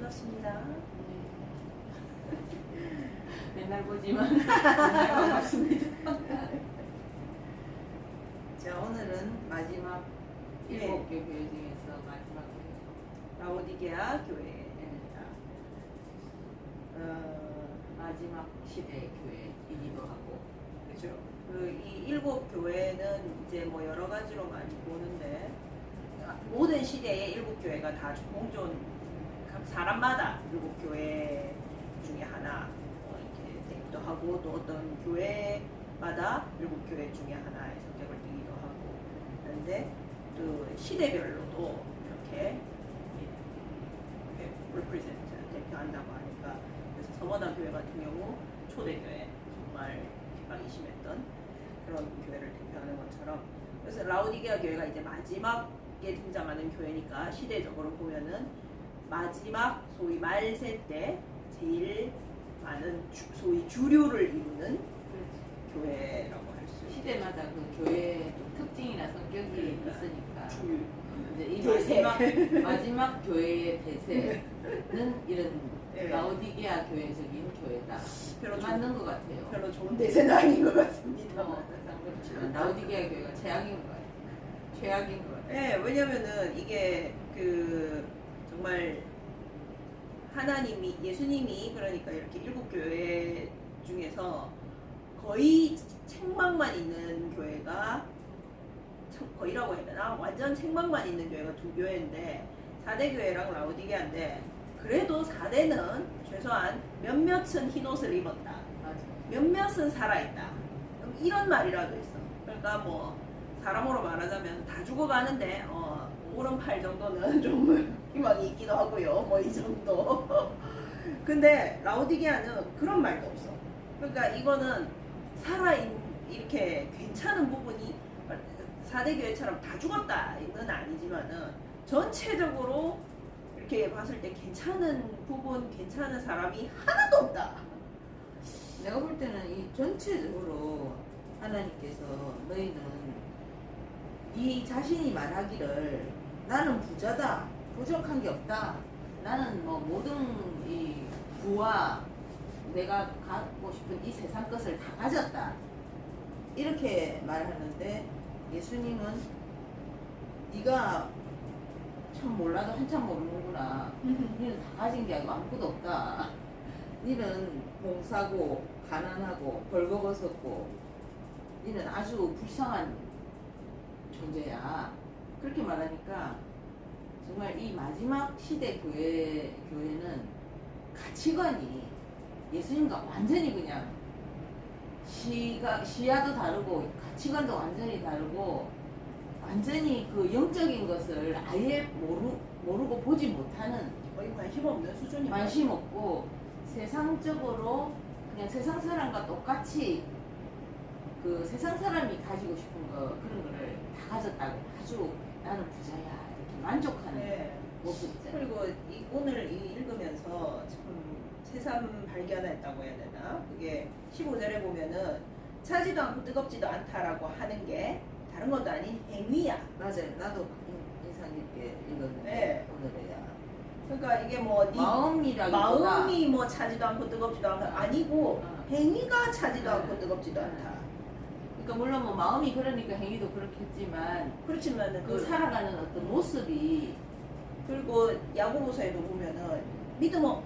반갑습니다. 맨날 보지만 맨날 반갑습니다. 자, 오늘은 마지막 예. 7개 교회 중에서 마지막 교회. 라오디게아 교회입니다. 마지막 시대의 교회이기도 하고. 그죠. 이 7교회는 이제 뭐 여러 가지로 많이 보는데, 모든 시대의 7교회가 다 공존, 각 사람마다 7교회 중에 하나 이렇게 되기도 하고, 또 어떤 교회마다 7교회 중에 하나의 성격을 띠기도 하고, 그런데 또 시대별로도 이렇게 represent, 대표한다고 하니까, 그래서 서머단 교회 같은 경우 초대교회, 정말 핍박이 심했던 그런 교회를 대표하는 것처럼, 그래서 라오디게아 교회가 이제 마지막에 등장하는 교회니까 시대적으로 보면은 마지막 소위 말세 때 제일 많은 소위 주류를 이루는 교회라고 할 수 있어요. 시대마다 그 교회의 특징이나 성격이 그러니까. 있으니까. 주류. 이제 이 대세. 마지막 교회의 대세는 이런 네. 라오디게아 교회적인 교회다. 별로 맞는 것 같아요. 별로 좋은 대세는 아닌 것 같습니다. 항상 그렇지만 라오디게아 교회가 최악인 것 같아요. 최악인 것 같아요. 네, 왜냐면은 이게 정말 하나님이, 예수님이 그러니까 이렇게 7교회 중에서 거의 책망만 있는 교회가, 거의라고 해야 되나? 완전 책망만 있는 교회가 2교회인데 4대 교회랑 라오디게아인데, 그래도 4대는 최소한 몇몇은 흰옷을 입었다, 맞아. 몇몇은 살아있다, 이런 말이라도 있어. 그러니까 뭐 사람으로 말하자면 다 죽어가는데 오른팔 정도는 좀 희망이 있기도 하고요. 뭐 이 정도. 근데 라오디게아는 그런 말도 없어. 그러니까 이거는 이렇게 괜찮은 부분이 4대 교회처럼 다 죽었다는 아니지만은 전체적으로 이렇게 봤을 때 괜찮은 부분, 괜찮은 사람이 하나도 없다. 내가 볼 때는 이 전체적으로 하나님께서 너희는 이 자신이 말하기를 나는 부자다, 부족한 게 없다, 나는 뭐 모든 이 부와 내가 갖고 싶은 이 세상 것을 다 가졌다, 이렇게 말하는데, 예수님은 네가 참 몰라도 한참 모르는구나. 너는 다 가진 게 아니고 아무것도 없다. 너는 봉사고 가난하고 벌거벗었고 너는 아주 불쌍한 존재야. 그렇게 말하니까 정말 이 마지막 시대 교회는 가치관이 예수님과 완전히 그냥 시야도 다르고 가치관도 완전히 다르고, 완전히 그 영적인 것을 아예 모르고 보지 못하는, 거의 관심 없는 수준이 관심 없고 세상적으로 그냥 세상 사람과 똑같이 그 세상 사람이 가지고 싶은 거, 그런 거를 다 가졌다고, 아주 나는 부자야 이렇게 만족하는 네. 모습이잖아요. 그리고 오늘 읽으면서 참 새삼 발견했다고 해야 되나? 그게 15절에 보면은 차지도 않고 뜨겁지도 않다라고 하는 게 다른 것도 아닌 행위야. 맞아요. 나도 인상 깊게 읽었는데. 네. 오늘에야 그러니까 이게 뭐 마음이라기보다 마음이 뭐 차지도 않고 뜨겁지도 않다 아니고 행위가 차지도 네. 않고 뜨겁지도 않다. 그러니까 물론 뭐 마음이 그러니까 행위도 그렇겠지만 그렇지만은 그 살아가는 어떤 모습이, 그리고 야고보서에도 보면은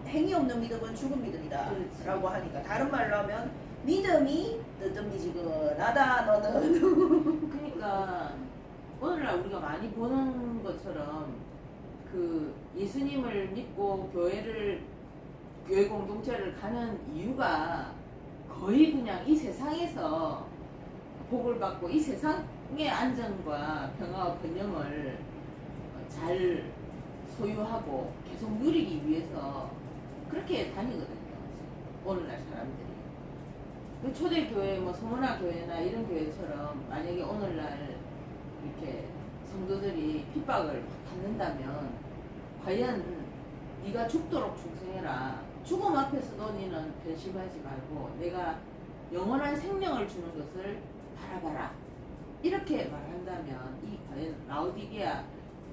행위 없는 믿음은 죽은 믿음이다 그렇지. 라고 하니까, 다른 말로 하면 믿음이 뜨뜻미지근하다 너는. 그러니까 오늘날 우리가 많이 보는 것처럼 그 예수님을 믿고 교회 공동체를 가는 이유가 거의 그냥 이 세상에서 복을 받고 이 세상의 안전과 평화와 번영을 잘 소유하고 계속 누리기 위해서 그렇게 다니거든요. 오늘날 사람들이. 그 초대교회, 뭐 서문화 교회나 이런 교회처럼 만약에 오늘날 이렇게 성도들이 핍박을 받는다면 과연 네가 죽도록 충성해라, 죽음 앞에서도 너는 변심하지 말고 내가 영원한 생명을 주는 것을 바라봐라, 이렇게 말한다면 이 과연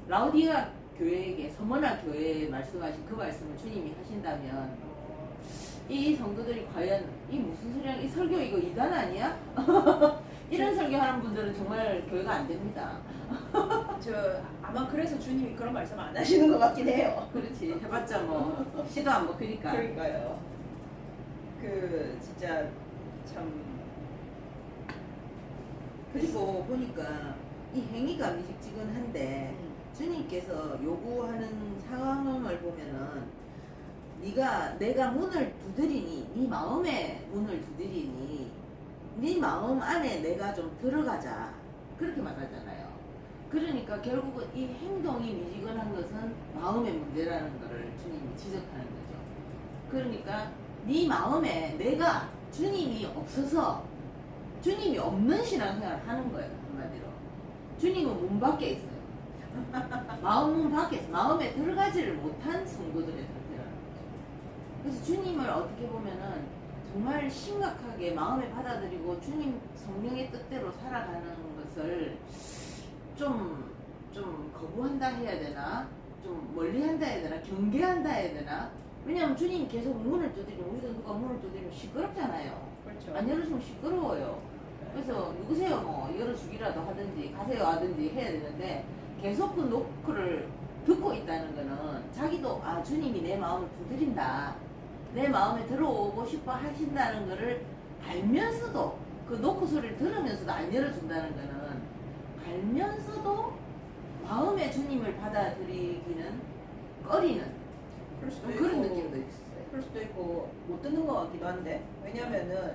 라오디게아 교회에게 서머나 교회에 말씀하신 그 말씀을 주님이 하신다면 이 성도들이 과연 이 무슨 소리야? 이 설교 이거 이단 아니야? 이런 설교하는 분들은 정말 교회가 안 됩니다. 저 아마 그래서 주님이 그런 말씀 안 하시는 것 같긴 해요. 그렇지 해봤자 뭐 시도 안 먹히니까. 그러니까요. 그 진짜 참. 그리고 보니까 이 행위가 미직지근한데 주님께서 요구하는 상황을 보면은 내가 문을 두드리니 네 마음에 문을 두드리니 네 마음 안에 내가 좀 들어가자 그렇게 말하잖아요. 그러니까 결국은 이 행동이 미지근한 것은 마음의 문제라는 것을 주님이 지적하는 거죠. 그러니까 네 마음에 내가 주님이 없어서 주님이 없는 신앙생활을 하는 거예요. 한마디로 주님은 문 밖에 있어요. 마음 문 밖에 있어요. 마음에 들어가지를 못한 성도들의 상태라는 거죠. 그래서 주님을 어떻게 보면은 정말 심각하게 마음에 받아들이고 주님 성령의 뜻대로 살아가는 것을 좀 거부한다 해야 되나? 좀 멀리한다 해야 되나? 경계한다 해야 되나? 왜냐하면 주님 계속 문을 두드리면 우리가 누가 문을 두드리면 시끄럽잖아요. 그렇죠. 안 열어주면 시끄러워요. 그래서 누구세요? 뭐 열어주기라도 하든지 가세요 하든지 해야 되는데 계속 그 노크를 듣고 있다는 거는 자기도 주님이 내 마음을 두드린다. 내 마음에 들어오고 싶어 하신다는 거를 알면서도 그 노크 소리를 들으면서도 안 열어준다는 거는 알면서도 마음의 주님을 받아들이기는 꺼리는 그럴 수도 그런 있고, 느낌도 있어요. 그럴 수도 있고 못 듣는 것 같기도 한데 왜냐면은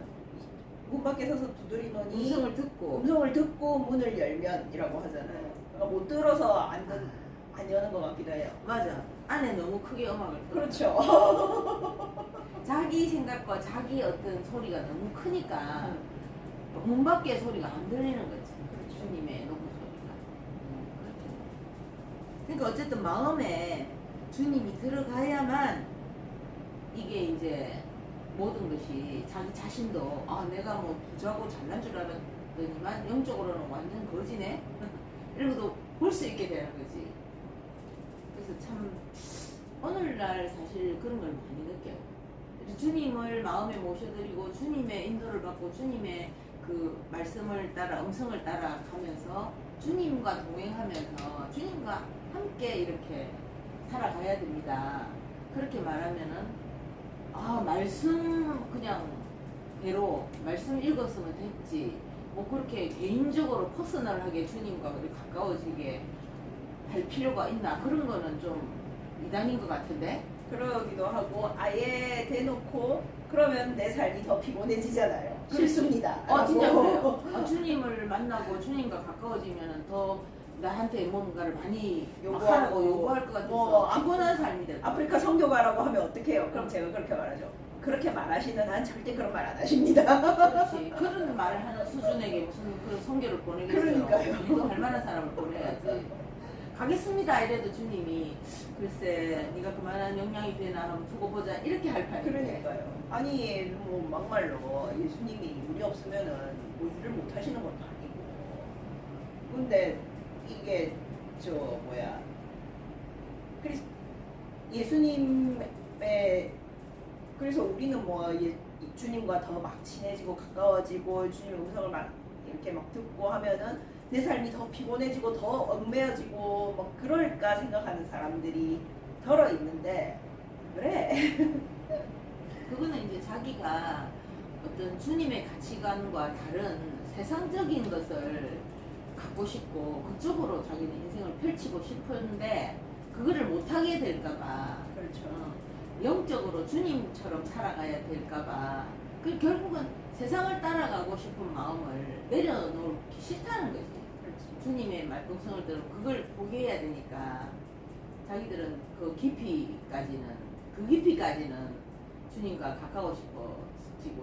문 밖에 서서 두드리노니 음성을 듣고 문을 열면이라고 하잖아요. 그러니까 못 들어서 안 여는 것 같기도 해요. 맞아. 안에 너무 크게 음악을 틀어. 그렇죠. 자기 생각과 자기 어떤 소리가 너무 크니까 문 밖의 소리가 안 들리는 거지. 주님의 녹음 소리가. 그렇죠. 그러니까 어쨌든 마음에 주님이 들어가야만 이게 이제 모든 것이 자기 자신도 내가 뭐 부자고 잘난 줄 알았더니만 영적으로는 완전 거지네 이런 것도 볼 수 있게 되는 거지. 그래서 참 오늘날 사실 그런 걸 많이 느껴요. 주님을 마음에 모셔드리고 주님의 인도를 받고 주님의 그 말씀을 따라 음성을 따라 가면서 주님과 동행하면서 주님과 함께 이렇게 살아가야 됩니다. 그렇게 말하면은 말씀 그냥 대로 말씀 읽었으면 됐지 뭐 그렇게 개인적으로 퍼스널하게 주님과 그렇게 가까워지게 할 필요가 있나 그런 거는 좀 이단인 것 같은데. 그러기도 하고 아예 대놓고 그러면 내 삶이 더 피곤해지잖아요. 실수입니다. 진짜 그래요. 주님을 만나고 주님과 가까워지면은 더 나한테 뭔가를 많이 요구하고 요구할 것 같아서 뭐 피곤한 삶이 될 것 같아요. 아프리카 선교가라고 하면 어떡해요? 그럼 제가 그렇게 말하죠. 그렇게 말하시는 한 절대 그런 말 안 하십니다. 그렇지. 그런 말을 하는 수준에게 무슨 그런 성교를 보내겠어요. 그러니까요. 우리도 할 만한 사람을 보내야지. 가겠습니다 이래도 주님이 글쎄 네가 그만한 역량이 되나 한번 두고 보자 이렇게 할 판인데. 그러니까요. 아니 뭐 막말로 예수님이 우리 없으면은 뭐 일을 못 하시는 것도 아니고. 근데 이게 예수님의 그래서 우리는 뭐 주님과 더 막 친해지고 가까워지고 주님의 음성을 막 이렇게 막 듣고 하면은 내 삶이 더 피곤해지고 더 얽매여지고 막 그럴까 생각하는 사람들이 덜어 있는데 그래. 그거는 이제 자기가 어떤 주님의 가치관과 다른 세상적인 것을 갖고 싶고 그쪽으로 자기는 인생을 펼치고 싶은데 그거를 못하게 될까봐. 그렇죠. 영적으로 주님처럼 살아가야 될까봐. 그 결국은 세상을 따라가고 싶은 마음을 내려놓기 싫다는 거지. 그렇지. 주님의 말씀을 들어 그걸 포기해야 되니까 자기들은 그 깊이까지는 주님과 가까워지고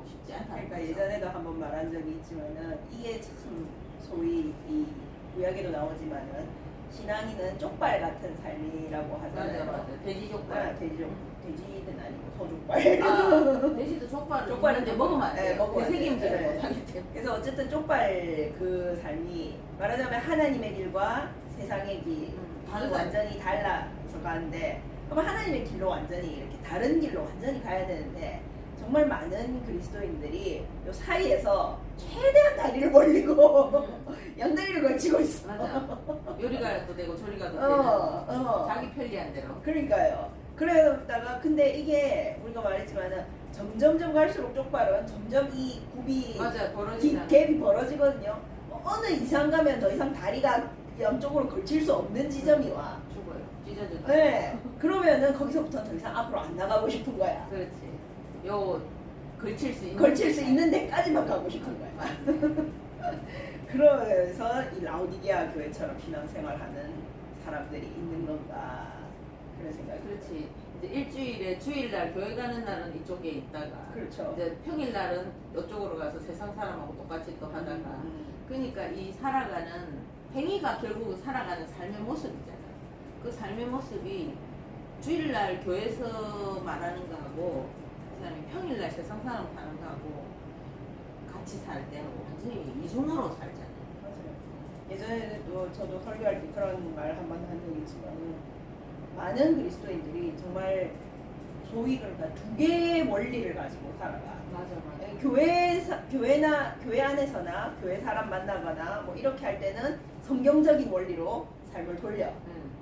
싶지 않다. 그러니까 예전에도 한번 말한 적이 있지만은 이게 참 소위 이 구약에도 나오지만은 신앙인은 쪽발 같은 삶이라고 하잖아요. 맞아. 돼지 족발. 돼지는 아니고 소족발. 돼지도 족발을 족발은 먹는데 먹으면 안 돼요. 먹으면 안 돼요. 되새김질을 네. 못하기 때문에. 그래서 어쨌든 쪽발 그 삶이 말하자면 하나님의 길과 세상의 길 다르다. 완전히 가는데 그럼 하나님의 길로 완전히 이렇게 다른 길로 완전히 가야 되는데 정말 많은 그리스도인들이 요 사이에서 최대한 다리를 벌리고 양다리를 걸치고 있어. 맞아. 요리 가도 되고 저리 가도 어. 자기 편리한 대로. 그러니까요. 그러다가 근데 이게 우리가 말했지만은 점점점 갈수록 쪽발은 점점 이 굽이 맞아, 벌어지잖아. 갭이 벌어지거든요. 어느 이상 가면 더 이상 다리가 양쪽으로 걸칠 수 없는 지점이 와. 죽어요. 찢어져. 네. 그러면은 거기서부터 더 이상 앞으로 안 나가고 싶은 거야. 그렇지. 요 걸칠 수 있는 걸칠 수 있는 데까지만 가고 싶은 거야. 그러면서 이 라오디게아 교회처럼 신앙생활하는 사람들이 있는 건가 그런 생각이. 그렇지. 이제 일주일에 주일날 교회 가는 날은 이쪽에 있다가 그렇죠. 이제 평일날은 이쪽으로 가서 세상 사람하고 똑같이 또 하다가 그러니까 이 살아가는 행위가 결국 살아가는 삶의 모습이잖아. 그 삶의 모습이 주일날 교회에서 말하는 거하고 그 사람이 평일날 세상 사람 사는 거하고 같이 살 때하고 완전히 이중으로 살잖아. 맞아요. 예전에도 저도 설교할 때 그런 말 한 번 한 적이 있지만 많은 그리스도인들이 정말 소위 그러니까 두 개의 원리를 가지고 살아가. 맞아. 교회 안에서나 교회 사람 만나거나 뭐 이렇게 할 때는 성경적인 원리로 삶을 돌려.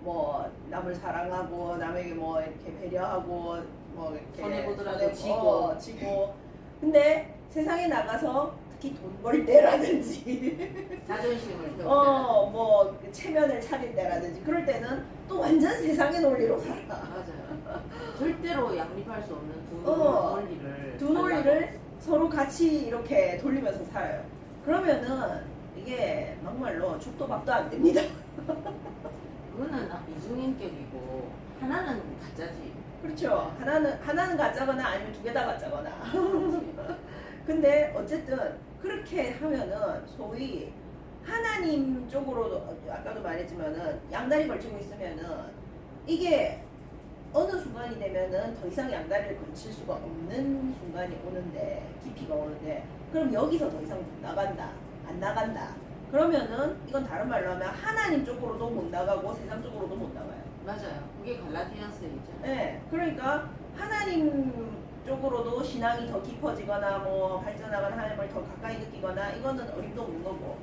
뭐 남을 사랑하고 남에게 뭐 이렇게 배려하고 뭐 이렇게 손해보더라도 지고. 근데 세상에 나가서 특히 돈 벌 때라든지 자존심을 세우고 뭐 체면을 차릴 때라든지 그럴 때는 또 완전 세상의 논리로 살아. 맞아요. 절대로 양립할 수 없는 두 논리를 서로 같이 이렇게 돌리면서 살아요. 그러면은 이게 막말로 죽도 밥도 안 됩니다. 그거는 이중인격이고 하나는 가짜지. 그렇죠. 하나는 가짜거나 아니면 두 개 다 가짜거나. 근데 어쨌든 그렇게 하면은 소위 하나님 쪽으로도 아까도 말했지만은 양다리 걸치고 있으면은 이게 어느 순간이 되면은 더 이상 양다리를 걸칠 수가 없는 순간이 오는데 깊이가 오는데 그럼 여기서 더 이상 못 나간다 안 나간다 그러면은 이건 다른 말로 하면 하나님 쪽으로도 못 나가고 세상 쪽으로도 못 나가요. 맞아요. 그게 갈라디아서이죠. 네, 그러니까 하나님 쪽으로도 신앙이 더 깊어지거나 뭐 발전하거나 하나님을 더 가까이 느끼거나 이거는 어림도 없는 거고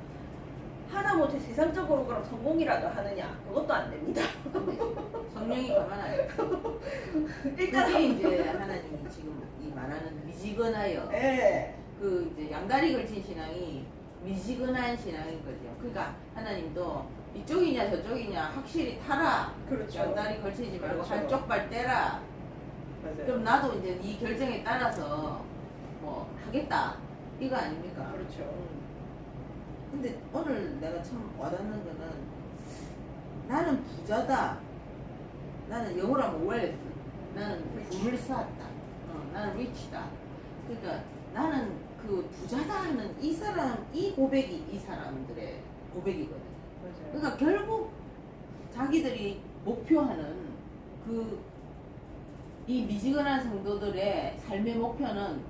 하다못해 세상적으로 그럼 성공이라도 하느냐 그것도 안 됩니다. 성령이 가만 안 해. 일단 그게 이제 하나님이 지금 이 말하는 미지근하여 네. 그 이제 양다리 걸친 신앙이 미지근한 신앙인 거죠. 그러니까 하나님도 이쪽이냐 저쪽이냐 확실히 타라. 그렇죠. 양다리 걸치지 말고 그렇죠. 한쪽 발 떼라. 맞아요. 그럼 나도 이제 이 결정에 따라서 뭐 하겠다 이거 아닙니까? 그렇죠. 근데 오늘 내가 참 와닿는 거는 나는 부자다. 나는 영어로 하면 wealth. 나는 부를 쌓았다. 나는 rich다. 그러니까 나는 그 부자다 하는 이 사람 이 고백이 이 사람들의 고백이거든. 맞아요. 그러니까 결국 자기들이 목표하는 그 이 미지근한 성도들의 삶의 목표는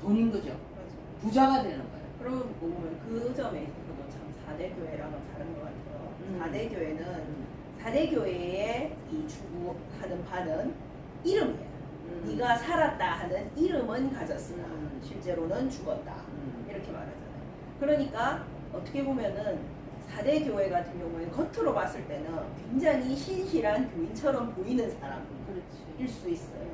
돈인 거죠. 맞아요. 부자가 되는 거예요. 그러고 보면 그 점에 있어서도 참 4대 교회랑은 다른 것 같아요. 4대 교회는 4대 교회의 이 추구하는 바는 이름이에요. 네가 살았다 하는 이름은 가졌으나 실제로는 죽었다. 이렇게 말하잖아요. 그러니까 어떻게 보면은 4대 교회 같은 경우에는 겉으로 봤을 때는 굉장히 신실한 교인처럼 보이는 사람일 수 있어요.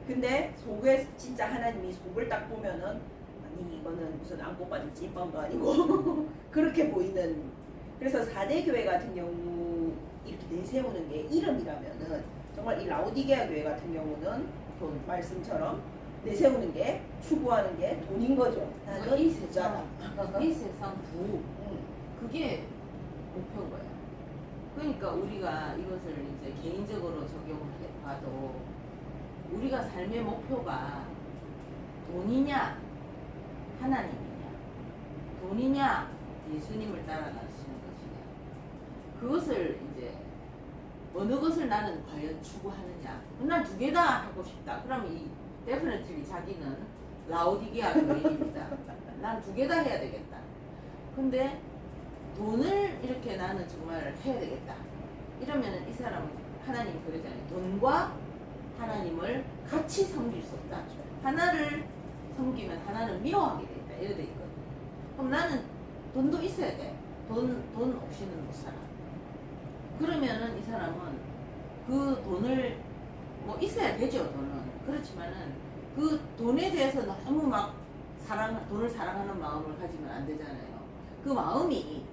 근데 속에 진짜 하나님이 속을 딱 보면은 아니 이거는 무슨 안고 빠진 찐빵도 아니고 그렇게 보이는. 그래서 4대 교회 같은 경우 이렇게 내세우는 게 이름이라면은 정말 이 라오디게아 교회 같은 경우는 돈 말씀처럼 내세우는 게 추구하는 게 돈인 거죠. 나는 이 부자다. 이 세상 부 그게 목표인 거예요. 그러니까 우리가 이것을 이제 개인적으로 적용해봐도 우리가 삶의 목표가 돈이냐 하나님이냐 돈이냐 예수님을 따라가시는 것이냐 그것을 이제 어느 것을 나는 과연 추구하느냐. 난 두 개 다 하고 싶다. 그럼 이 definitely 자기는 라오디게아 교인입니다. 난 두 개 다 해야 되겠다. 근데 돈을 이렇게 나는 정말 해야 되겠다. 이러면은 이 사람은 하나님 그러잖아요. 돈과 하나님을 같이 섬길 수 없다. 하나를 섬기면 하나는 미워하게 돼 있다. 이래 돼 있거든. 그럼 나는 돈도 있어야 돼. 돈 없이는 못 살아. 그러면은 이 사람은 그 돈을 뭐 있어야 되죠. 돈은. 그렇지만은 그 돈에 대해서 너무 막 돈을 사랑하는 마음을 가지면 안 되잖아요. 그 마음이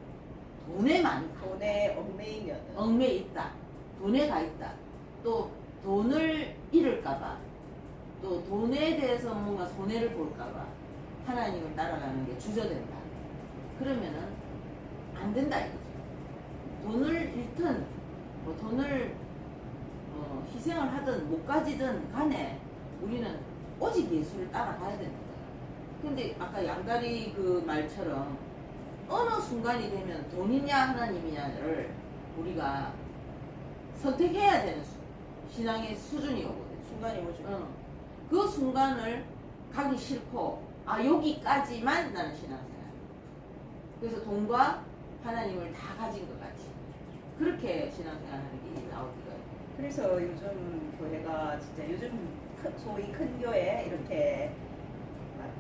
돈에 많이 가. 돈에 얽매이면 얽매 있다. 돈에 가 있다. 또 돈을 잃을까봐. 또 돈에 대해서 뭔가 손해를 볼까봐 하나님을 따라가는 게 주저된다. 그러면은 안 된다 이거죠. 돈을 잃든 뭐 돈을 희생을 하든 못 가지든 간에 우리는 오직 예수를 따라가야 되는 거예요. 근데 아까 양다리 그 말처럼 어느 순간이 되면 돈이냐 하나님이냐를 우리가 선택해야 되는 신앙의 수준이 오거든요. 순간이 오죠. 그 순간을 가기 싫고 여기까지만 나는 신앙생활. 그래서 돈과 하나님을 다 가진 것 같이 그렇게 신앙생활하는 게 라우디가예요. 그래서 요즘 교회가 진짜 요즘 소위 큰 교회 이렇게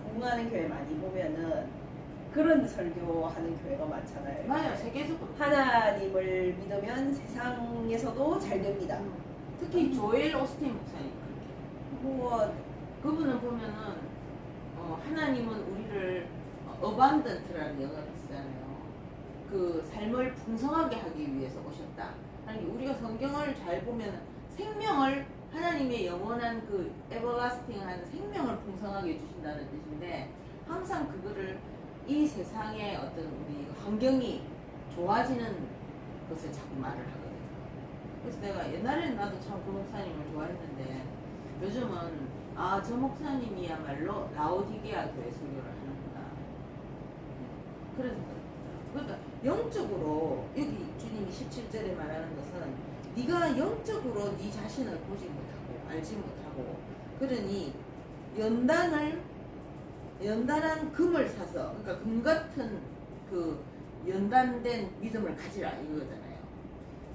부흥하는 교회 많이 보면은 그런 설교하는 교회가 많잖아요. 맞아요. 세계적으로. 하나님을 믿으면 세상에서도 잘 됩니다. 특히 조엘 오스틴 목사님 그렇게. 뭐 그분은 보면은 하나님은 우리를 어반던트라는 영어를 쓰잖아요. 그 삶을 풍성하게 하기 위해서 오셨다. 아니 우리가 성경을 잘 보면 생명을 하나님의 영원한 그 에버라스팅한 생명을 풍성하게 해주신다는 뜻인데 항상 그거를 이 세상의 어떤 우리 환경이 좋아지는 것을 자꾸 말을 하거든요. 그래서 내가 옛날에는 나도 참 그 목사님을 좋아했는데 요즘은 저 목사님이야말로 라오디게아 교회 설교를 하는구나. 그래서 그러니까 영적으로 여기 주님이 17절에 말하는 것은 네가 영적으로 네 자신을 보지 못하고 알지 못하고 그러니 연단한 금을 사서 그러니까 금 같은 그 연단된 믿음을 가지라 이거잖아요.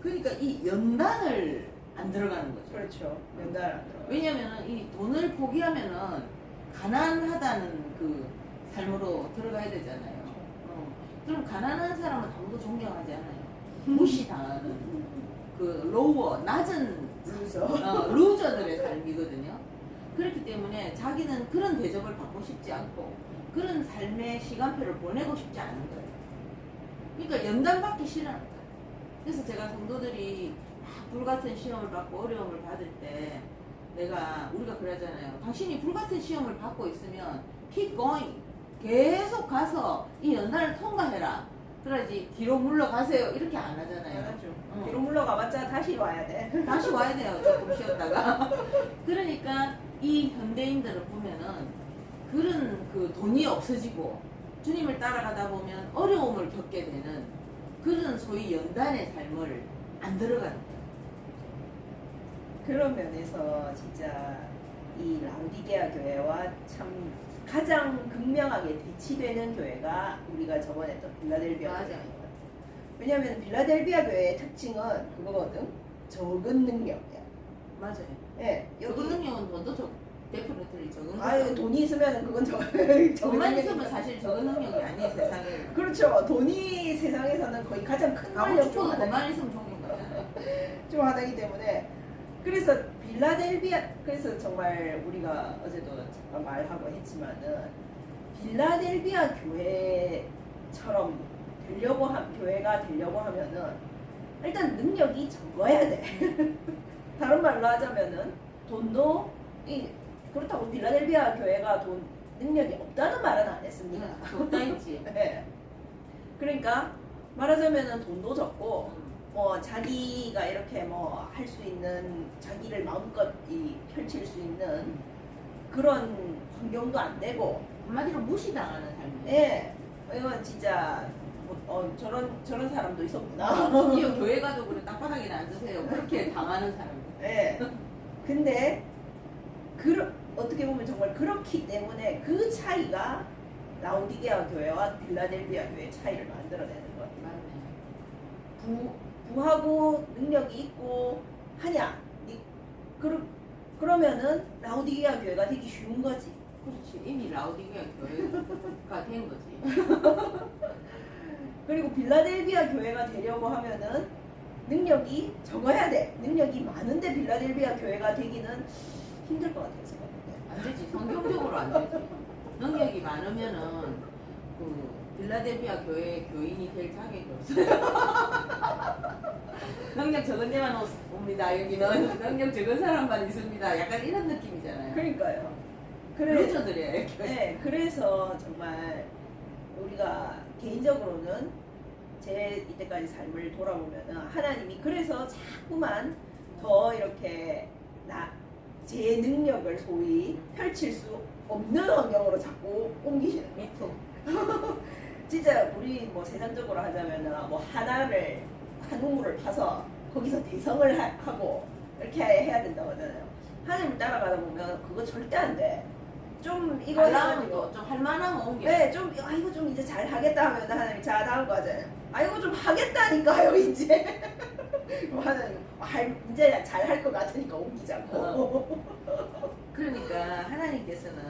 그러니까 이 연단을 안 들어가는 거죠. 그렇죠. 연단 안 들어가요. 왜냐면은 이 돈을 포기하면은 가난하다는 그 삶으로 들어가야 되잖아요. 그럼 가난한 사람은 아무도 존경하지 않아요. 무시당하는 그 로워, 낮은 루저들의 삶이거든요. 그렇기 때문에 자기는 그런 대접을 받고 싶지 않고 그런 삶의 시간표를 보내고 싶지 않은 거예요. 그러니까 연단받기 싫어하는 거예요. 그래서 제가 성도들이 막 불같은 시험을 받고 어려움을 받을 때 우리가 그러잖아요. 당신이 불같은 시험을 받고 있으면 keep going. 계속 가서 이 연단을 통과해라. 그래야지 뒤로 물러가세요. 이렇게 안 하잖아요. 하죠. 뒤로 물러가봤자 다시 와야 돼. 다시 와야 돼요. 조금 쉬었다가. 그러니까 이 현대인들을 보면은 그런 그 돈이 없어지고 주님을 따라가다 보면 어려움을 겪게 되는 그런 소위 연단의 삶을 안 들어가는 거예요. 그런 면에서 진짜 이 라우디게아 교회와 참 가장 극명하게 대치되는 교회가 우리가 저번에 했던 빌라델비아 맞아요. 교회인 것 같아요. 왜냐하면 빌라델비아 교회의 특징은 그거거든. 적은 능력이야. 맞아요. 예, 적은 능력은 돈도 데프리트리 적은 아유 돈이 있으면 그건 돈만 있으면 사실 적은 능력이 아니에요 세상에. 그렇죠. 돈이 세상에서는 거의 가장 큰 권력 중 축구도 하나. 돈만 있으면 좋은 거잖아요. 좀 하나이기 때문에 그래서 그래서 정말 우리가 어제도 잠깐 말하고 했지만은 빌라델비아 교회처럼 교회가 되려고 하면은 일단 능력이 적어야 돼. 다른 말로 하자면은 돈도 그렇다고 빌라델비아 교회가 능력이 없다는 말은 안 했습니다. 없다 했지. 네. 그러니까 말하자면은 돈도 적고 뭐 자기가 이렇게 뭐 할 수 있는 자기를 마음껏 펼칠 수 있는 그런 환경도 안 되고 한마디로 무시당하는 삶이에요. 예 이건 진짜 저런 사람도 있었구나. 심지어 교회 가도 그래 땅바닥에 앉으세요. 그렇게 당하는 사람들. 예 근데 어떻게 보면 정말 그렇기 때문에 그 차이가 라우디게아 교회와 빌라델비아 교회의 차이를 만들어내는 것 같아요. 맞네. 부하고 능력이 있고 하냐? 그러면은 라오디게아 교회가 되기 쉬운 거지. 그렇지. 이미 라오디게아 교회가 된 거지. 그리고 빌라델비아 교회가 되려고 하면은 능력이 적어야 돼. 능력이 많은데 빌라델비아 교회가 되기는 힘들 것 같아요. 생각보다. 안 되지. 성경적으로 안 되지. 능력이 많으면은 그 빌라델비아 교회 교인이 될 자격이 없어요. 능력 적은 데만 옵니다. 여기는 능력 적은 사람만 있습니다. 약간 이런 느낌이잖아요. 그러니까요. 그래서들이에요. 네, 그래서 정말 우리가 개인적으로는 제 이때까지 삶을 돌아보면은 하나님이 그래서 자꾸만 더 이렇게 제 능력을 소위 펼칠 수 없는 환경으로 자꾸 옮기시는 거예요. 미투. 진짜 우리 뭐 세상적으로 하자면은 뭐 한 우물을 파서 거기서 대성을 하고 이렇게 해야 된다고 하잖아요. 하나님을 따라가다 보면 그거 절대 안 돼. 좀 이거 해가지고 좀 할만하면 옮겨. 네, 좀 이거 좀 이제 잘 하겠다 하면 하나님 자 다음 거 하잖아요. 이거 좀 하겠다니까요 이제. 하나님 이제 잘 할 것 같으니까 옮기자고. 그러니까 하나님께서는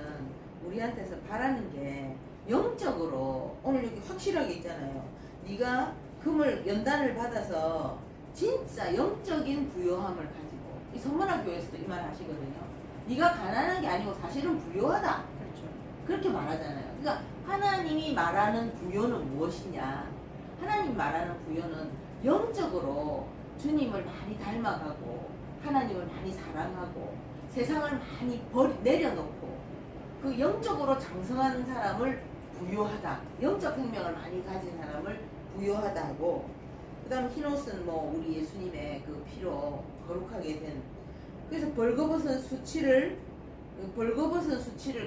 우리한테서 바라는 게 영적으로 오늘 여기 확실하게 있잖아요. 네가 금을 연단을 받아서 진짜 영적인 부요함을 가지고 이 선문학 교회에서도 이 말 하시거든요. 네가 가난한 게 아니고 사실은 부요하다. 그렇죠. 그렇게 말하잖아요. 그러니까 하나님이 말하는 부요는 무엇이냐? 하나님 말하는 부요는 영적으로 주님을 많이 닮아가고 하나님을 많이 사랑하고 세상을 많이 내려놓고 그 영적으로 장성한 사람을 부요하다. 영적 생명을 많이 가진 사람을 부요하다 하고 그 다음 흰옷은 뭐 우리 예수님의 그 피로 거룩하게 된 그래서 벌거벗은 수치를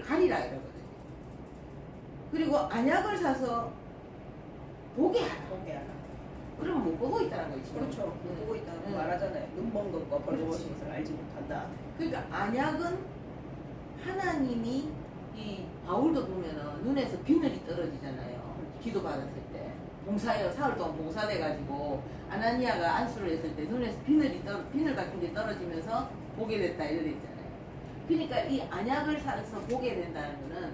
가리라 이러거든요. 그리고 안약을 사서 보게 하라. 보게 하라. 그러면 못 보고 있다는 거지. 그렇죠. 보고 있다고 응. 말하잖아요. 눈 먹는 거 벌거벗은 그렇지. 것을 알지 못한다. 그러니까 안약은 하나님이 이 바울도 보면은 눈에서 비늘이 떨어지잖아요. 기도 받았을 때 봉사해요. 사흘 동안 봉사돼가지고 아나니아가 안수를 했을 때 눈에서 비늘 같은 게 떨어지면서 보게 됐다 이렇게 있잖아요. 그러니까 이 안약을 사서 보게 된다는 거는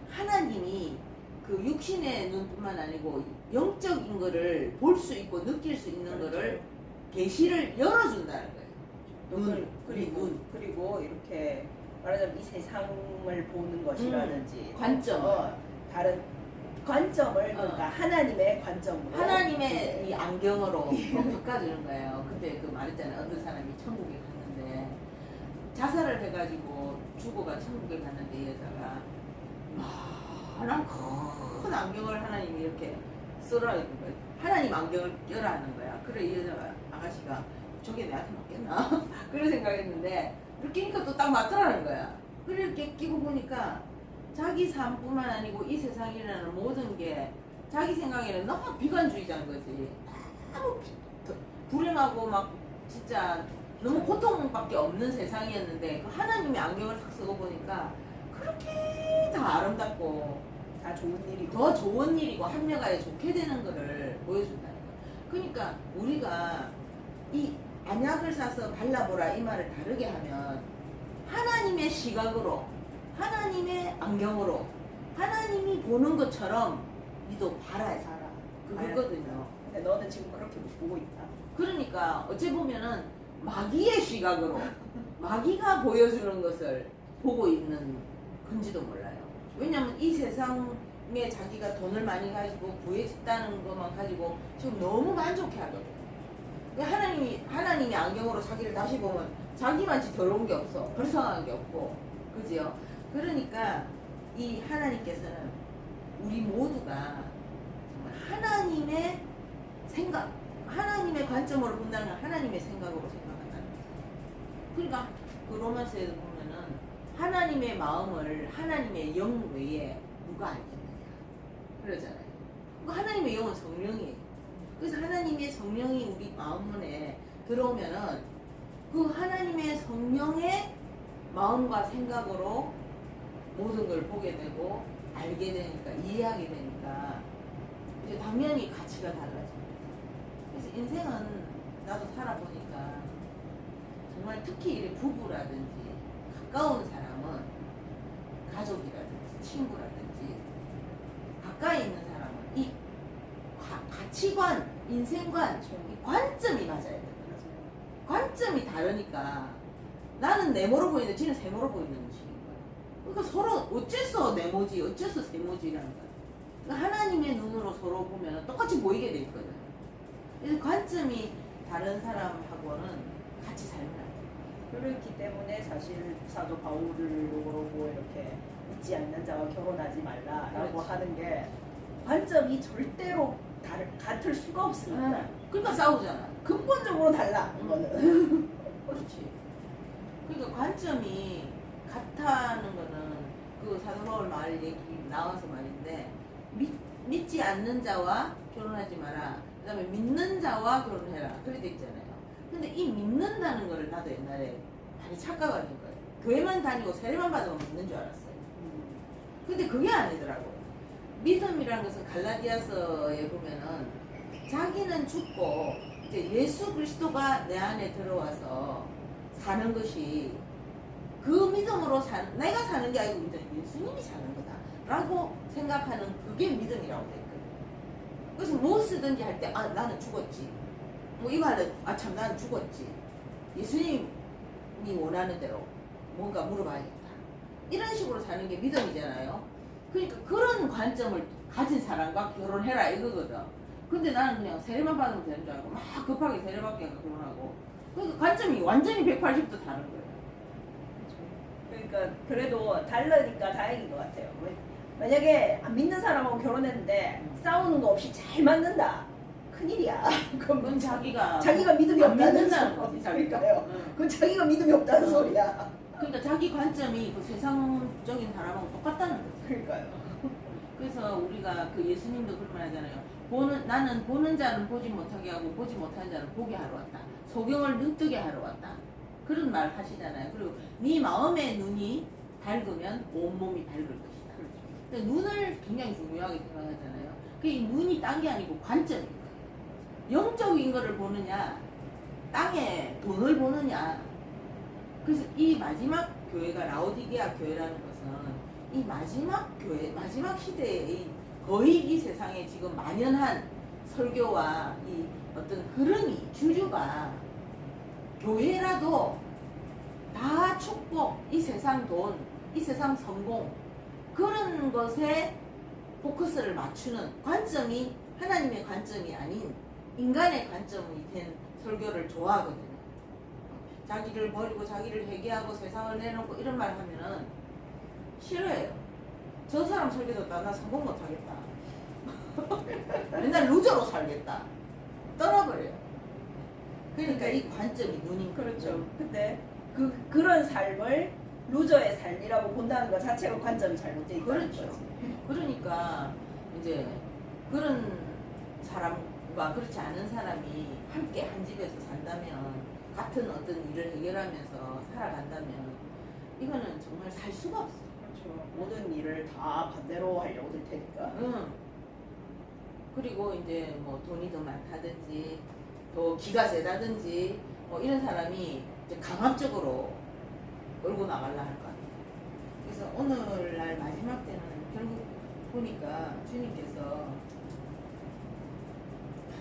하나님이 그 육신의 눈뿐만 아니고 영적인 거를 볼 수 있고 느낄 수 있는 거를 계시를 열어준다는 거예요. 그리고 이렇게 말하자면 이 세상을 보는 것이라든지 관점. 다른 관점을 그러니까 하나님의 관점으로 하나님의 이 안경으로 바꿔주는 거예요. 그때 그 말했잖아요. 어떤 사람이 천국에 갔는데 자살을 해가지고 죽어가 천국에 갔는데 이 여자가 난 큰 안경을 하나님이 이렇게 쓰라 했는 거예요. 하나님 안경을 껴라 하는 거야. 그래 이 여자가 아가씨가 저게 내한테 맞겠나? 그런 생각했는데 이렇게 끼니까 또 딱 맞더라는 거야. 그렇게 끼고 보니까 자기 삶뿐만 아니고 이 세상이라는 모든 게 자기 생각에는 너무 비관주의자인 거지. 너무 불행하고 막 진짜 너무 고통밖에 없는 세상이었는데 그 하나님의 안경을 딱 쓰고 보니까 그렇게 다 아름답고 다 좋은 일이고 더 좋은 일이고 합력하여 좋게 되는 거를 보여준다는 거야. 그러니까 우리가 이 안약을 사서 발라보라 이 말을 다르게 하면 하나님의 시각으로 하나님의 안경으로 하나님이 보는 것처럼 니도 봐라 그거거든요. 근데 너는 지금 그렇게 못 보고 있다. 그러니까 어찌 보면은 마귀의 시각으로 마귀가 보여주는 것을 보고 있는 건지도 몰라요. 왜냐면 이 세상에 자기가 돈을 많이 가지고 구해졌다는 것만 가지고 지금 너무 만족해 하거든요. 하나님이 안경으로 자기를 다시 보면 자기만치 더러운 게 없어. 불쌍한 게 없고. 그지요? 그러니까 이 하나님께서는 우리 모두가 정말 하나님의 생각, 하나님의 관점으로 본다는 건 하나님의 생각으로 생각한다는 거죠. 그러니까 그 로마서에도 보면은 하나님의 마음을 하나님의 영 외에 누가 알겠느냐 그러잖아요. 하나님의 영은 성령이에요. 그래서 하나님의 성령이 우리 마음문에 들어오면은 그 하나님의 성령의 마음과 생각으로 모든 걸 보게 되고 알게 되니까 이해하게 되니까 이제 당연히 가치가 달라집니다. 그래서 인생은 나도 살아보니까 정말 특히 이 부부라든지 가까운 사람은 가족이라든지 친구라든지 가까이 있는 사람은 이 가치관, 인생관, 이 관점이 맞아야 돼. 관점이 다르니까 나는 네모로 보이는데 쟤는 세모로 보이는 식인 거야. 그러니까 서로 어째서 네모지, 어째서 세모지라는 거야. 그러니까 하나님의 눈으로 서로 보면 똑같이 보이게 돼 있거든. 그래서 관점이 다른 사람하고는 같이 살면 안 돼. 그렇기 때문에 사실 사도 바울을 그러고 이렇게 믿지 않는 자와 결혼하지 말라라고 그렇지. 하는 게 관점이 절대로 같을 수가 없습니다. 그러니까 싸우잖아. 근본적으로 달라 이거는. 그렇지. 그러니까 관점이 같다는 거는 그 사도 바울 말 얘기 나와서 말인데 믿지 않는 자와 결혼하지 마라. 그다음에 믿는 자와 결혼해라. 그렇게 돼 있잖아요. 근데 이 믿는다는 거를 나도 옛날에 많이 착각하는 거예요. 교회만 다니고 세례만 받으면 믿는 줄 알았어요. 근데 그게 아니더라고요. 믿음이라는 것은 갈라디아서에 보면은 자기는 죽고 이제 예수 그리스도가 내 안에 들어와서 사는 것이 그 믿음으로 내가 사는 게 아니고 이제 예수님이 사는 거다라고 생각하는 그게 믿음이라고 돼 있거든요. 그래서 무엇이든지 할 때 아 나는 죽었지. 뭐 이거 하려 아 참 나는 죽었지. 예수님이 원하는 대로 뭔가 물어봐야겠다. 이런 식으로 사는 게 믿음이잖아요. 그러니까 그런 관점을 가진 사람과 결혼해라 이거거든. 근데 나는 그냥 세례만 받으면 되는 줄 알고 막 급하게 세례 받게 결혼하고. 그러니까 관점이 완전히 180도 다른 거예요. 그러니까 그래도 다르니까 다행인 것 같아요. 만약에 안 믿는 사람하고 결혼했는데 싸우는 거 없이 잘 맞는다. 큰일이야. 그건 자기가 믿음이 안 없다는 믿는다는 거지. 그러니까요. 응. 그건 자기가 믿음이 없다는 소리야. 그러니까 자기 관점이 그 세상적인 사람하고 똑같다는 거지. 그러니까요. 그래서 우리가 그 예수님도 그런 말 하잖아요. 나는 보는 자는 보지 못하게 하고 보지 못하는 자는 보게 하러 왔다. 소경을 눈뜨게 하러 왔다. 그런 말 하시잖아요. 그리고 네 마음의 눈이 밝으면 온몸이 밝을 것이다. 그러니까 눈을 굉장히 중요하게 생각하잖아요. 그 눈이 딴 게 아니고 관점인 거예요. 영적인 거를 보느냐, 땅에 돈을 보느냐. 그래서 이 마지막 교회가 라오디게아 교회라는 것은 이 마지막 교회, 마지막 시대의 거의 이 세상에 지금 만연한 설교와 이 어떤 흐름이, 주류가 교회라도 다 축복, 이 세상 돈, 이 세상 성공 그런 것에 포커스를 맞추는 관점이 하나님의 관점이 아닌 인간의 관점이 된 설교를 좋아하거든요. 자기를 버리고 자기를 회개하고 세상을 내놓고 이런 말 하면은 싫어해요. 저 사람 설교 듣다 나 성공 못하겠다. 맨날 루저로 살겠다. 떠나버려요. 그러니까 이 관점이 눈인 그렇죠. 근데 그런 삶을 루저의 삶이라고 본다는 것 자체가 관점이 잘못되어 있다는 그렇죠. 거지. 그러니까 이제 그런 사람과 그렇지 않은 사람이 함께 한 집에서 산다면 같은 어떤 일을 해결하면서 살아간다면 이거는 정말 살 수가 없어. 그렇죠. 모든 일을 다 반대로 하려고 들 테니까. 응. 그리고 이제 뭐 돈이 더 많다든지 더 기가 세다든지 뭐 이런 사람이 이제 강압적으로 끌고 나가려 할 거 아니에요. 그래서 오늘날 마지막 때는 결국 보니까 주님께서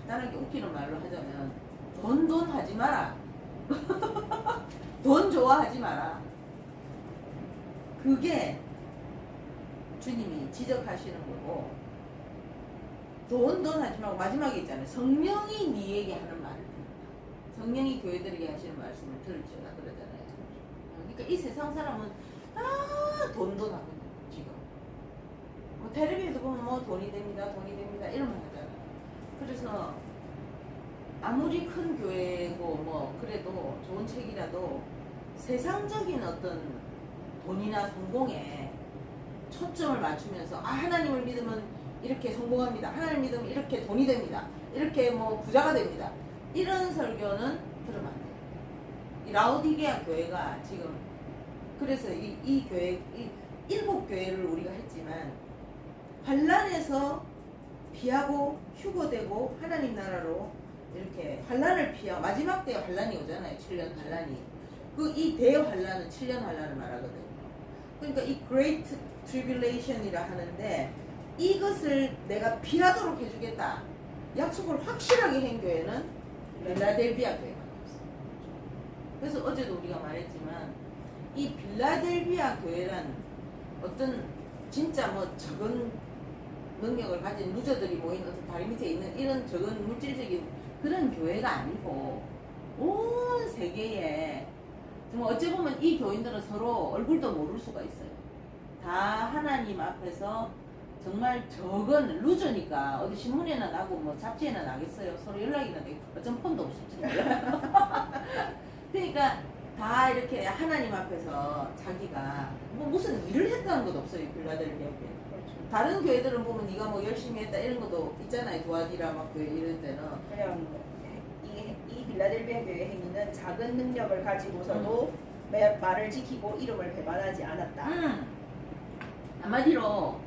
간단하게 웃기는 말로 하자면 돈 하지 마라. 돈 좋아하지 마라. 그게 주님이 지적하시는 거고 돈 하지 말고 마지막에 있잖아요. 성령이 니에게 하는 말을 듣는다. 성령이 교회들에게 하시는 말씀을 들을지어다 그러잖아요. 그러니까 이 세상 사람은 다 돈 하거든요. 지금 뭐 텔레비에서 보면 뭐 돈이 됩니다 이런 말 하잖아요. 그래서 아무리 큰 교회고 뭐 그래도 좋은 책이라도 세상적인 어떤 돈이나 성공에 초점을 맞추면서 아 하나님을 믿으면 이렇게 성공합니다. 하나님을 믿으면 이렇게 돈이 됩니다. 이렇게 뭐 부자가 됩니다. 이런 설교는 들으면 안 돼요. 이 라오디게아 교회가 지금 그래서 이 교회 이 7교회를 우리가 했지만 환란에서 피하고 휴거되고 하나님 나라로 이렇게 환란을 피하 마지막 때에 환란이 오잖아요. 7년 환란이. 그 이 대환란은 7년 환란을 말하거든요. 그러니까 이 Great Tribulation이라 하는데 이것을 내가 피하도록 해주겠다. 약속을 확실하게 한 교회는 빌라델비아 교회가 없어요. 그래서 어제도 우리가 말했지만 이 빌라델비아 교회란 어떤 진짜 뭐 적은 능력을 가진 루저들이 모인 어떤 다리 밑에 있는 이런 적은 물질적인 그런 교회가 아니고 온 세계에 정말 어찌 보면 이 교인들은 서로 얼굴도 모를 수가 있어요. 다 하나님 앞에서 정말 적은 루저니까 어디 신문에나 나고 뭐 잡지에나 나겠어요. 서로 연락이나 되고 어쩜 폰도 없을지 몰라요. 그러니까 다 이렇게 하나님 앞에서 자기가 뭐 무슨 일을 했다는 것도 없어요. 빌라델비아 교회. 다른 교회들은 보면 네가 뭐 열심히 했다 이런 것도 있잖아요. 도와디라 막 교회 이런 데는 그냥 이 빌라델비아 교회 행위는 작은 능력을 가지고서도 말을 지키고 이름을 배반하지 않았다. 한마디로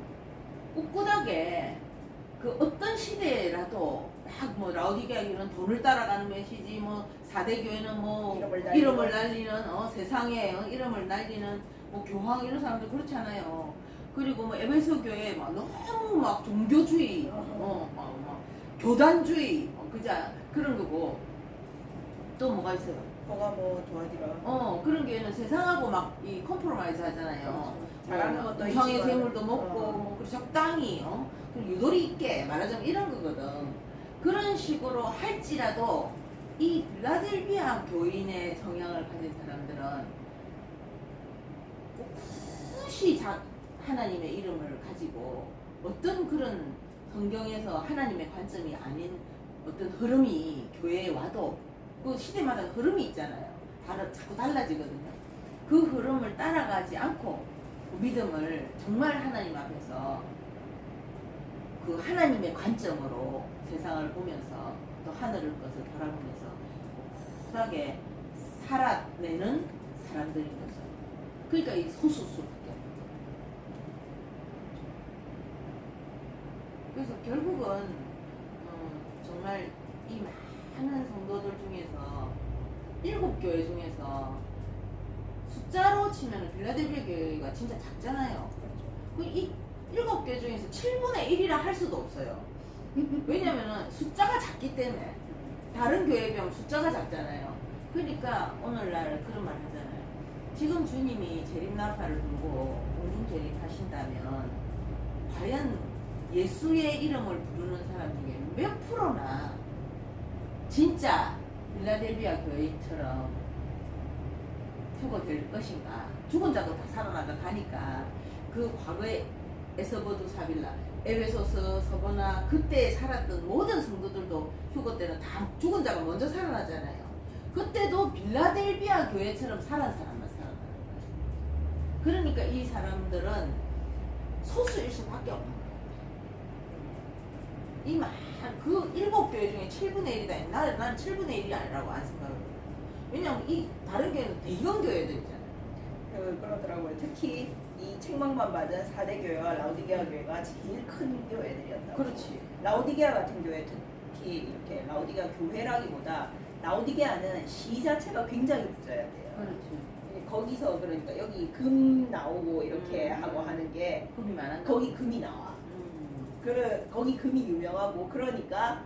꿋꿋하게 그 어떤 시대라도 막 뭐 라오디게아 교회는 돈을 따라가는 메시지, 뭐 4대 교회는 뭐 이름을 날리는 세상에 이름을 날리는 뭐 교황 이런 사람들 그렇잖아요. 그리고 뭐 에베소 교회 막 너무 막 종교주의, 막 교단주의, 그자 그런 거고 또 뭐가 있어요? 뭐가 뭐 도와드려. 그런 교회는 세상하고 막 이 컴프로마이즈 하잖아요. 잘하는 것도 우상의 있지만. 재물도 먹고 뭐 그리고 적당히 그리고 유도리 있게 말하자면 이런 거거든. 그런 식으로 할지라도 이 빌라델비아 교인의 성향을 가진 사람들은 꿋꿋이 하나님의 이름을 가지고 어떤 그런 성경에서 하나님의 관점이 아닌 어떤 흐름이 교회에 와도 그 시대마다 흐름이 있잖아요. 자꾸 달라지거든요. 그 흐름을 따라가지 않고 그 믿음을 정말 하나님 앞에서 그 하나님의 관점으로 세상을 보면서 또 하늘을 것을 바라보면서 쿨하게 살아내는 사람들인 거죠. 그러니까 이 소수스럽게. 그래서 결국은 정말 이 많은 성도들 중에서 7교회 중에서 숫자로 치면 빌라델비아 교회가 진짜 작잖아요. 이 7교회 중에서 7분의 1이라 할 수도 없어요. 왜냐면은 숫자가 작기 때문에 다른 교회에 비하면 숫자가 작잖아요. 그러니까 오늘날 그런 말 하잖아요. 지금 주님이 재림나팔을 들고 공중재림 하신다면 과연 예수의 이름을 부르는 사람 중에 몇 프로나 진짜 빌라델비아 교회처럼 휴거될 것인가. 죽은 자도 다 살아나가 가니까 그 과거에 에서버두 사빌라, 에베소서, 서버나 그때 살았던 모든 성도들도 휴거 때는 다 죽은 자가 먼저 살아나잖아요. 그때도 빌라델비아 교회처럼 살아난 사람만 살아나는 거죠. 그러니까 이 사람들은 소수일 수밖에 없는 거예요. 그 7교회 중에 7분의 1이다. 나는 7분의 1이 아니라고 안 생각해요. 왜냐면 이 다른 교회는 대형 교회들이잖아요. 그러더라고요. 특히 이 책망만 받은 4대 교회와 라오디게아 교회가 제일 큰 교회들이었다고. 그렇지. 라오디게아 같은 교회, 특히 이렇게 라오디게아 교회라기보다 라오디게아는 시 자체가 굉장히 부자였대요. 그렇지. 거기서 그러니까 여기 금 나오고 이렇게 하고 하는 게 금이 많아. 거기 금이 나와. 거기 금이 유명하고 그러니까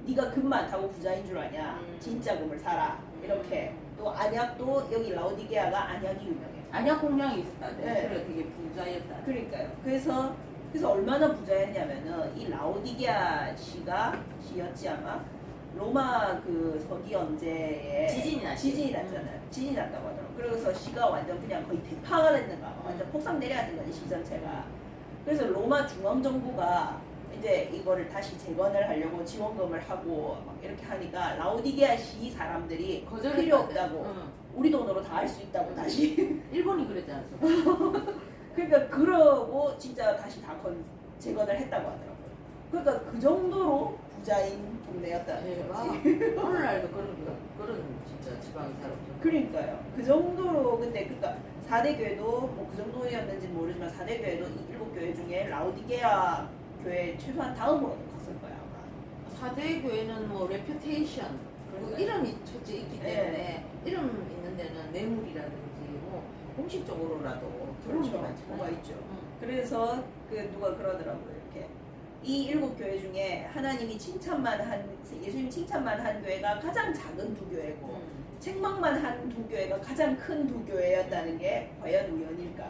네가 금 많다고 부자인 줄 아냐? 진짜 금을 사라. 이렇게 또 안약도 여기 라오디게아가 안약이 유명해. 안약 공장이 있었다네. 네. 그래 되게 부자였다. 그러니까요. 그래서 얼마나 부자였냐면은 이 라오디게아 시였지 아마 로마 그 서기 언제에 지진이 났잖아요. 지진이 났다고 하더라고. 그래서 시가 완전 그냥 거의 대파가 됐는가 봐. 완전 폭삭 내려앉은 거지 시 전체가. 그래서 로마 중앙 정부가 이제 이거를 다시 재건을 하려고 지원금을 하고 막 이렇게 하니까 라오디게아 시 사람들이 필요 없다고 우리 돈으로 다 할 수 있다고 다시 일본이 그랬지 않았어? 그러니까 그러고 진짜 다시 다 재건을 했다고 하더라고요. 그러니까 그 정도로 부자인 동네였다는 거지. 오늘날도 그런 진짜 지방이 잘 없죠. 그러니까요. 그 정도로 근데 그러니까 4대 교회도 뭐 그 정도였는지 모르지만 4대 교회도 이 7교회 중에 라오디게아 교회 최소한 다음으로는 갔을 거야 아마. 4대 교회는 뭐 레퓨테이션 그리고 이름이 첫째 있기 때문에 이름 있는 데는 뇌물이라든지 뭐 공식적으로라도 들어오는 게 그렇죠. 많잖아요. 뭐가 있죠. 응. 그래서 그 누가 그러더라고요. 이렇게 이 7교회 중에 하나님이 칭찬만 한 예수님 칭찬만 한 교회가 가장 작은 두 교회고 응. 책망만 한 두 교회가 가장 큰 두 교회였다는 게 과연 우연일까?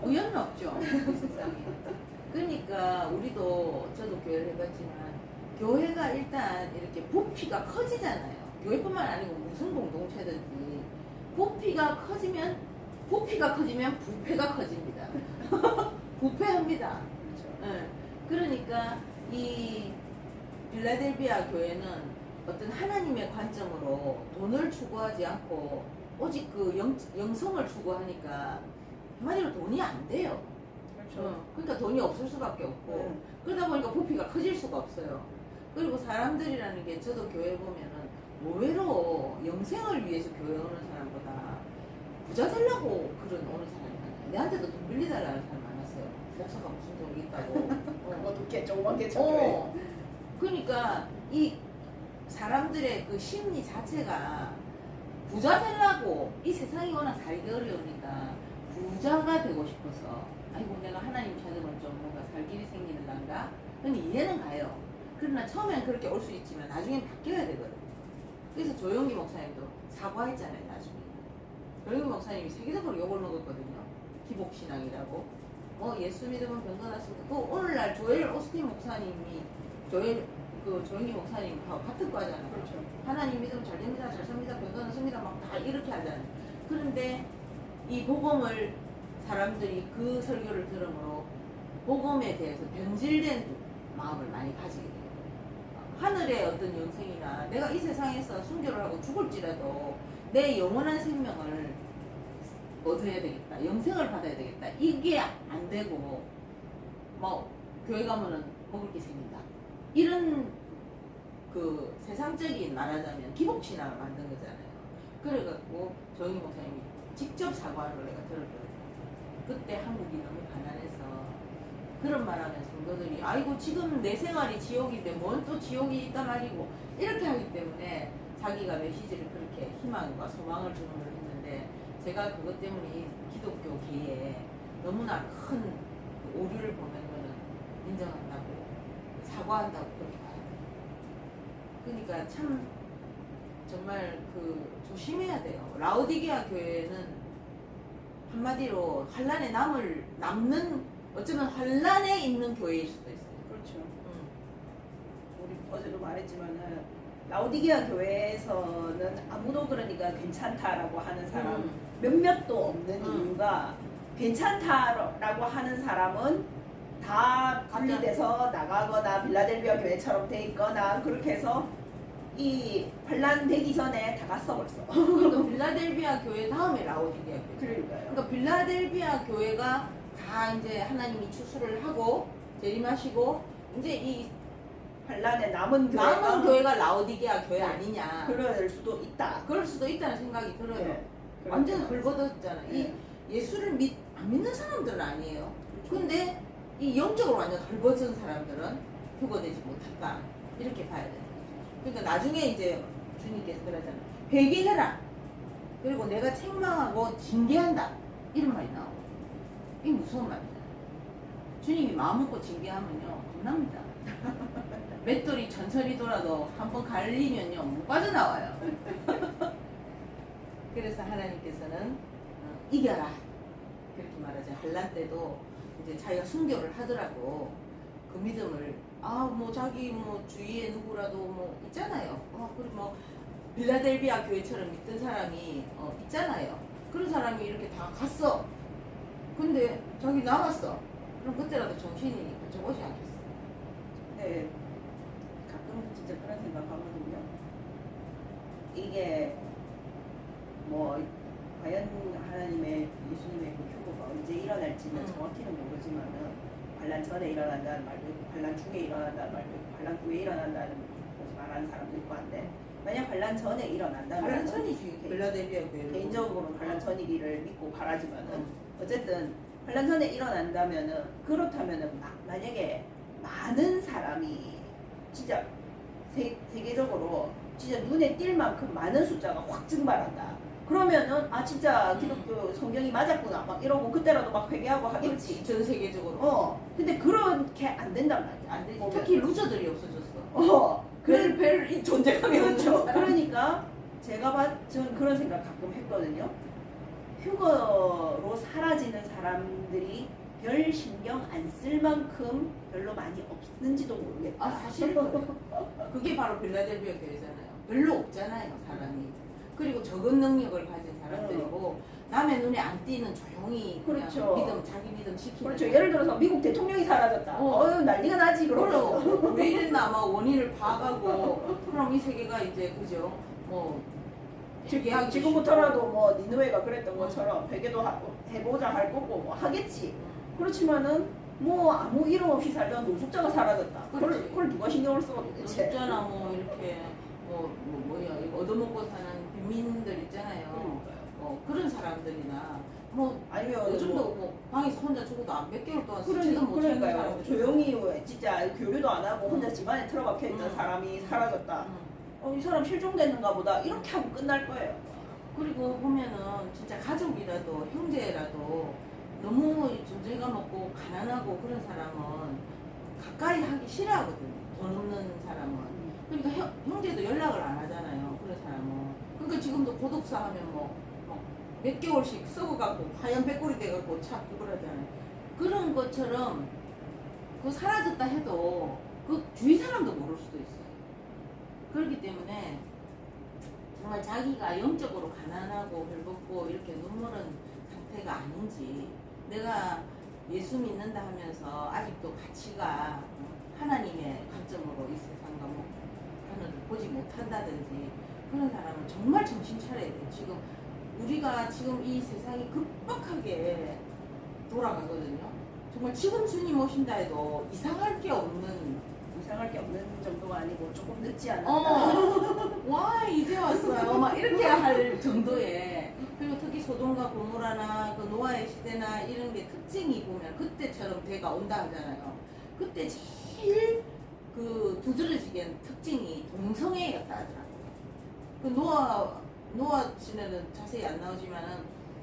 우연은 없죠. 이 세상에. 그러니까 우리도 저도 교회를 해봤지만 교회가 일단 이렇게 부피가 커지잖아요. 교회뿐만 아니고 무슨 공동체든지 부피가 커지면 부패가 커집니다. 부패합니다. 그렇죠. 예. 그러니까 이 빌라델비아 교회는 어떤 하나님의 관점으로 돈을 추구하지 않고 오직 그 영성을 추구하니까 한마디로 돈이 안 돼요. 그렇죠. 그러니까 돈이 없을 수밖에 없고 네. 그러다 보니까 부피가 커질 수가 없어요. 그리고 사람들이라는 게 저도 교회 보면은 의외로 영생을 위해서 교회 오는 사람보다 부자 되려고 그런 오는 사람이 많아요. 내한테도 돈 빌리달라는 사람 많았어요. 목사가 무슨 돈이 있다고. 그것도 조그만 개척교회. 그러니까 이 사람들의 그 심리 자체가 부자 되려고 이 세상이 워낙 살기 어려우니까 부자가 되고 싶어서 아이고 내가 하나님 찾으면 좀 뭔가 살 길이 생기는단가 그건 이해는 가요. 그러나 처음엔 그렇게 올 수 있지만 나중엔 바뀌어야 되거든. 그래서 조영기 목사님도 사과했잖아요. 나중에 조영기 목사님이 세계적으로 욕을 먹었거든요. 기복신앙이라고. 예수 믿으면 병거 났습니다. 그 오늘날 조엘 오스틴 목사님이 조영기 목사님하고 같은 과잖아요. 그렇죠. 하나님 믿으면 잘 됩니다, 잘 삽니다, 병거 났습니다, 막 다 이렇게 하잖아요. 그런데 이 복음을 사람들이 그 설교를 들으므로 복음에 대해서 변질된 마음을 많이 가지게 돼요. 하늘의 어떤 영생이나 내가 이 세상에서 순교를 하고 죽을지라도 내 영원한 생명을 얻어야 되겠다, 영생을 받아야 되겠다, 이게 안 되고 교회 가면은 먹을 게 생긴다, 이런 그 세상적인 말하자면 기복신앙을 만든 거잖아요. 그래갖고 조영희 목사님이 직접 사과를 내가 들었거든요. 그때 한국이 너무 가난해서 그런 말하면 성도들이 아이고 지금 내 생활이 지옥인데 뭔 또 지옥이 있단 말이고 이렇게 하기 때문에 자기가 메시지를 그렇게 희망과 소망을 주는 걸 했는데 제가 그것 때문에 이 기독교계에 너무나 큰 오류를 보낸 거는 인정한다고 사과한다고 그렇게 봐요. 그러니까 참 정말 조심해야 돼요. 라오디게아 교회는 한마디로 환란에 남는 어쩌면 환란에 있는 교회일 수도 있어요. 그렇죠. 우리 어제도 말했지만은 라오디게아 교회에서는 아무도 그러니까 괜찮다라고 하는 사람 몇몇도 없는 이유가 괜찮다라고 하는 사람은 다 분리돼서 나가거나 빌라델비아 교회처럼 돼 있거나 그렇게 해서 이 환란 되기 전에 다 갔어 벌써. 그러니까 빌라델비아 교회 다음에 라오디게아 교회. 그러니까요. 그러니까 빌라델비아 교회가 다 이제 하나님이 추수를 하고 재림하시고 이제 이 환란에 남은 교회가 라오디게아 교회 아니냐. 그럴 수도 있다. 그럴 수도 있다는 생각이 들어요. 네. 완전 헐벗었잖아. 네. 이 예수를 안 믿는 사람들은 아니에요. 근데 이 영적으로 완전 헐벗은 사람들은 휴거되지 못했다. 이렇게 봐야 돼요. 그러니까 나중에 이제 주님께서 그러잖아요. 회개해라. 그리고 내가 책망하고 징계한다. 이런 말이 나오고. 이게 무서운 말이잖아요. 주님이 마음 먹고 징계하면요. 겁납니다. 맷돌이 천천히 돌아도 한번 갈리면요. 못 빠져나와요. 그래서 하나님께서는 이겨라. 그렇게 말하죠. 환란 때도 이제 자기가 순교를 하더라도 그 믿음을 자기 주위에 누구라도 있잖아요. 그리고 빌라델비아 교회처럼 믿던 사람이 있잖아요. 그런 사람이 이렇게 다 갔어. 근데 자기 남았어. 그럼 그때라도 정신이 번쩍오지 않겠어. 네. 가끔 진짜 그런 생각하거든요. 이게 과연 하나님의 예수님의 그 휴거가 언제 일어날지는 정확히는 모르지만은 환란 전에 일어난다는 말도 있고 환란 중에 일어난다는 말도 있고 환란 후에 일어난다는 말하는 사람도 있고 한데 만약 환란 전에 일어난다면 환란 전이지. 빌라델비아 교회 개인적으로는 환란 전이기를 믿고 바라지만은 어쨌든 환란 전에 일어난다면은 그렇다면은 만약에 많은 사람이 진짜 세계적으로 진짜 눈에 띌 만큼 많은 숫자가 확 증발한다. 그러면은 아 진짜 기독교 성경이 맞았구나 막 이러고 그때라도 막 회개하고 하겠지. 전 세계적으로. 근데 그렇게 안 된단 말이야. 안 되지. 보면. 특히 루저들이 없어졌어. 별 존재감이 그렇죠. 없는 사람. 그러니까 저는 그런 생각 가끔 했거든요. 휴거로 사라지는 사람들이 별 신경 안 쓸 만큼 별로 많이 없는지도 모르겠다. 아 사실 그게 바로 빌라델비아 교회잖아요. 별로 없잖아요 사람이. 그리고 적은 능력을 가진 사람들이고 남의 눈에 안 띄는 조용히 그냥 그렇죠. 자기 믿음 지키는. 그렇죠. 예를 들어서 미국 대통령이 사라졌다. 난리가 나지 그러고. 그럼 왜 이랬나 아마 원인을 봐가고 그럼 이 세계가 이제 그죠 뭐 회개하기 지금부터라도 뭐 니느웨가 그랬던 것처럼 회개도 해보자 할 거고 뭐 하겠지. 그렇지만은 뭐 아무 이름 없이 살던 노숙자가 사라졌다. 그렇지. 그걸 누가 신경을 써 도대체. 있잖아 뭐 이렇게 뭐야 이거 얻어먹고 사는 빈민들 있잖아요. 그런 사람들이나 뭐 아니면 요즘도 뭐 방에서 혼자 죽어도 안 몇 개월 동안 그러니, 수치도 못 찾는 그러니까요. 사람들 조용히 왜 진짜 교류도 안 하고 혼자 집안에 틀어박혀 있는 음. 사람이 사라졌다. 이 사람 실종됐는가 보다. 이렇게 하고 끝날 거예요. 그리고 보면은 진짜 가족이라도 형제라도 너무 존재감 없고 가난하고 그런 사람은 가까이 하기 싫어하거든요. 돈 없는 사람은. 그러니까 형제도 연락을 안 하잖아요. 그런 사람은. 그러니까 지금도 고독사 하면 몇 개월씩 썩어갖고 하얀 백골이 돼갖고 찾고 그러잖아요. 그런 것처럼 그 사라졌다 해도 그 주위 사람도 모를 수도 있어요. 그렇기 때문에 정말 자기가 영적으로 가난하고 벌겁고 이렇게 눈물은 상태가 아닌지 내가 예수 믿는다 하면서 아직도 가치가 하나님의 관점으로 이 세상과 하늘을 보지 못한다든지 그런 사람은 정말 정신 차려야 돼요. 지금 우리가 지금 이 세상이 급박하게 돌아가거든요. 정말 지금 주님 오신다 해도 이상할 게 없는 정도가 아니고 조금 늦지 않았다. 와 이제 왔어요. 막 이렇게 할 정도의. 그리고 특히 소돔과 고모라나 그 노아의 시대나 이런 게 특징이 보면 그때처럼 대가 온다 하잖아요. 그때 제일 그 두드러지게 특징이 동성애였다 하더라고요. 그 노아 시대는 자세히 안 나오지만은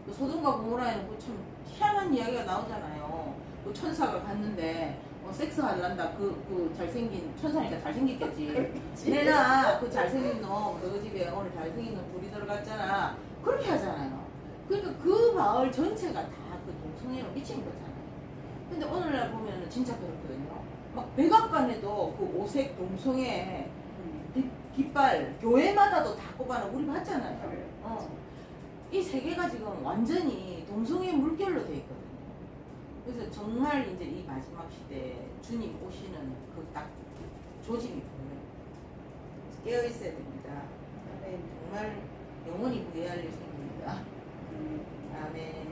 그 소돔과 고모라에는 그 참 희한한 이야기가 나오잖아요. 그 천사가 갔는데 섹스 하려다 그 잘생긴 천사니까 잘생겼겠지. 내나 그 잘생긴 놈 너 집에 오늘 잘생긴 놈 둘이 들어갔잖아. 그렇게 하잖아요. 그러니까 그 마을 전체가 다 그 동성애로 미친 거잖아요. 근데 오늘날 보면은 진짜 그렇거든요. 막 백악관에도 그 오색 동성애 깃발 교회마다도 다 꼽아놓고 우리 봤잖아요. 이 세계가 지금 완전히 동성애 물결로 돼 있거든요. 그래서 정말 이제 이 마지막 시대에 주님 오시는 그 딱 조짐이 보여요. 깨어 있어야 됩니다. 정말 영원히 후회할 일생입니다. 아멘.